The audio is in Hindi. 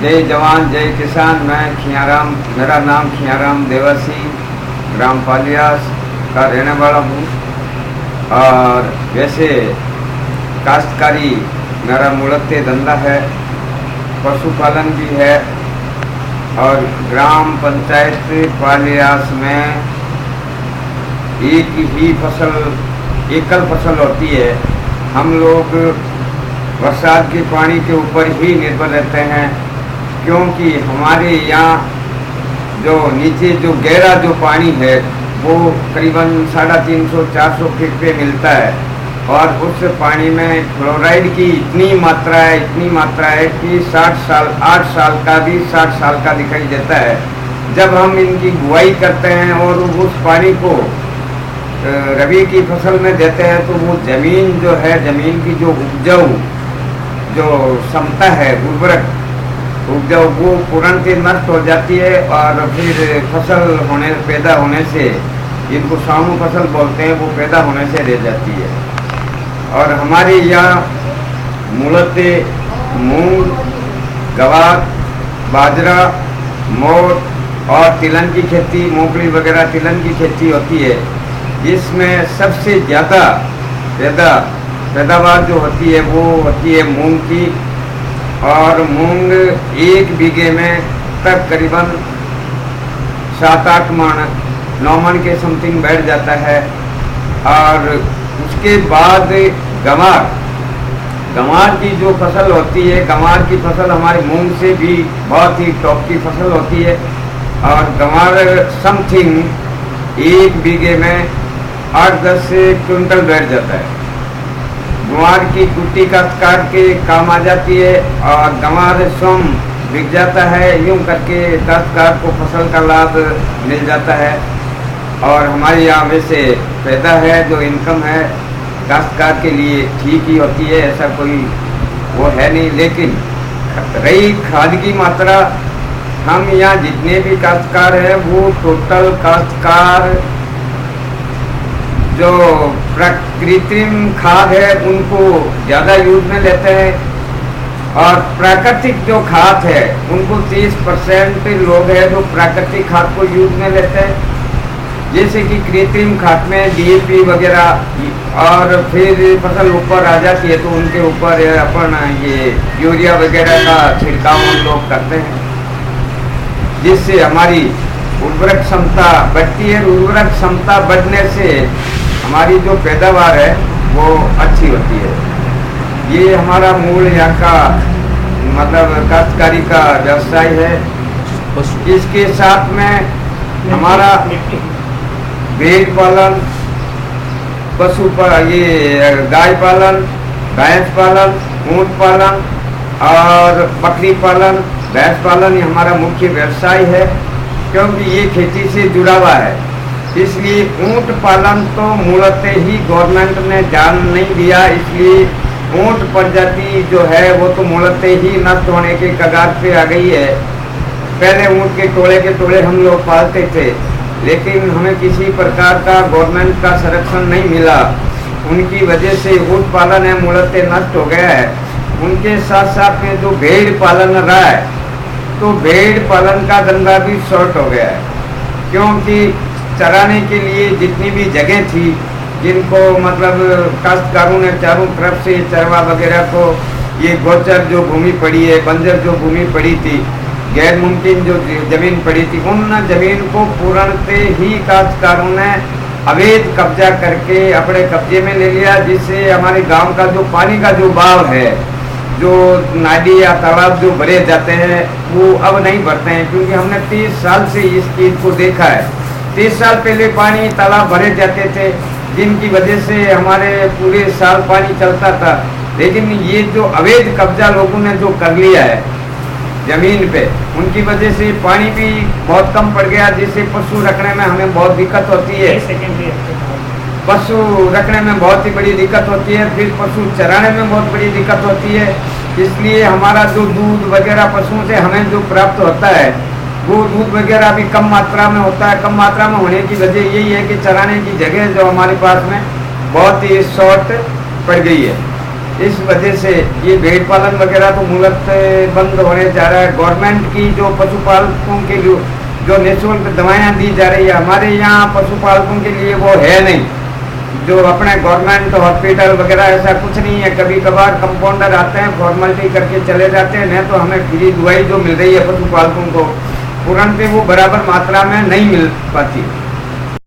जय जवान जय किसान। मैं खियाराम, मेरा नाम खियाराम देवासी ग्राम पालियास का रहने वाला हूँ। और वैसे काश्तकारी मेरा मूलतः धंधा है, पशुपालन भी है। और ग्राम पंचायत पालियास में एक ही फसल, एकल फसल होती है। हम लोग बरसात के पानी के ऊपर ही निर्भर रहते हैं, क्योंकि हमारे यहाँ जो नीचे जो गहरा जो पानी है वो करीबन 350-400 फीट पे मिलता है। और उस पानी में फ्लोराइड की इतनी मात्रा है कि 8 साल का भी 60 साल का दिखाई देता है। जब हम इनकी बुआई करते हैं और उस पानी को रबी की फसल में देते हैं तो वो ज़मीन जो है, ज़मीन की जो उपजाऊ जो क्षमता है, उपजाऊ वो तुरंत नष्ट हो जाती है। और फिर फसल पैदा होने से, इनको सामू फसल बोलते हैं, वो पैदा होने से रह जाती है। और हमारे यहाँ मूलतः मूंग, गवार, बाजरा, मोट और तिलहन की खेती, मूंगफली वगैरह तिलहन की खेती होती है। इसमें सबसे ज़्यादा पैदावार जो होती है वो होती है मूंग की। और मूंग 1 बीघे में तक करीबन 7-8 मन, 9 मन के समथिंग बैठ जाता है। और उसके बाद गंवार की जो फसल होती है, गंवार की फसल हमारे मूंग से भी बहुत ही टॉप की फसल होती है। और गंवार समथिंग 1 बीघे में 8-10 क्विंटल बैठ जाता है। गंवार की कुट्टी काश्तकार के काम आ जाती है और गंवार स्वयं बिक जाता है। यूँ करके काश्तकार को फसल का लाभ मिल जाता है। और हमारे यहाँ वैसे पैदा है, जो इनकम है काश्तकार के लिए ठीक ही होती है, ऐसा कोई वो है नहीं। लेकिन रही खाद की मात्रा, हम यहाँ जितने भी काश्तकार हैं वो टोटल काश्तकार जो कृत्रिम खाद है उनको ज़्यादा यूज में लेते हैं। और प्राकृतिक जो खाद है उनको 30% लोग हैं जो प्राकृतिक खाद को यूज में लेते हैं। जैसे कि कृत्रिम खाद में DAP वगैरह, और फिर फसल ऊपर आ जाती है तो उनके ऊपर अपन ये यूरिया वगैरह का छिड़काव हम लोग करते हैं, जिससे हमारी उर्वरक क्षमता बढ़ती है। उर्वरक क्षमता बढ़ने से हमारी जो पैदावार है वो अच्छी होती है। ये हमारा मूल यहाँ का मतलब काश्तकारी का व्यवसाय है। इसके साथ में हमारा भेड़ पालन, पशु ये गाय पालन, भैंस पालन, ऊँट पालन और बकरी पालन, भैंस पालन, ये हमारा मुख्य व्यवसाय है, क्योंकि ये खेती से जुड़ा हुआ है। इसलिए ऊँट पालन तो मूलतः ही गवर्नमेंट ने ध्यान नहीं दिया, इसलिए ऊँट प्रजाति जो है वो तो मूलतः ही नष्ट होने के कगार पे आ गई है। पहले ऊँट के टोले हम लोग पालते थे, लेकिन हमें किसी प्रकार का गवर्नमेंट का संरक्षण नहीं मिला। उनकी वजह से ऊँट पालन है मूलतः नष्ट हो गया है। उनके साथ साथ में जो भेड़ पालन रहा है, तो भेड़ पालन का धंधा भी शॉर्ट हो गया है, क्योंकि चराने के लिए जितनी भी जगह थी, जिनको मतलब काश्तकारों ने चारों तरफ से चरवा वगैरह को, ये गोचर जो भूमि पड़ी है, बंजर जो भूमि पड़ी थी, गैर मुमकिन जो जमीन पड़ी थी, उन जमीन को पूर्णतः ही काश्तकारों ने अवैध कब्जा करके अपने कब्जे में ले लिया, जिससे हमारे गांव का जो पानी का जो बहाव है, जो नाली या तालाब जो भरे जाते हैं वो अब नहीं भरते हैं। क्योंकि हमने 30 साल से इस चीज़ को देखा है। 30 साल पहले पानी तालाब भरे जाते थे, जिनकी वजह से हमारे पूरे साल पानी चलता था। लेकिन ये जो अवैध कब्जा लोगों ने जो कर लिया है ज़मीन पे, उनकी वजह से पानी भी बहुत कम पड़ गया, जिससे पशु रखने में हमें बहुत दिक्कत होती है। पशु रखने में बहुत ही बड़ी दिक्कत होती है, फिर पशु चराने में बहुत बड़ी दिक्कत होती है। इसलिए हमारा जो दूध वगैरह पशुओं से हमें जो प्राप्त होता है, वो दूध वगैरह भी कम मात्रा में होता है। कम मात्रा में होने की वजह यही है कि चराने की जगह जो हमारे पास में बहुत ही शॉर्ट पड़ गई है। इस वजह से ये भेड़ पालन वगैरह तो मूलतः बंद होने जा रहा है। गवर्नमेंट की जो पशुपालकों के लिए जो निःशुल्क दवाएं दी जा रही है, हमारे यहाँ पशुपालकों के लिए वो है नहीं। जो अपने गवर्नमेंट हॉस्पिटल वगैरह ऐसा कुछ नहीं है। कभी कभार कंपाउंडर आते हैं, फॉर्मेलिटी करके चले जाते हैं, नहीं तो हमें फ्री दवाई जो मिल रही है पशुपालकों को तुरंत वो बराबर मात्रा में नहीं मिल पाती।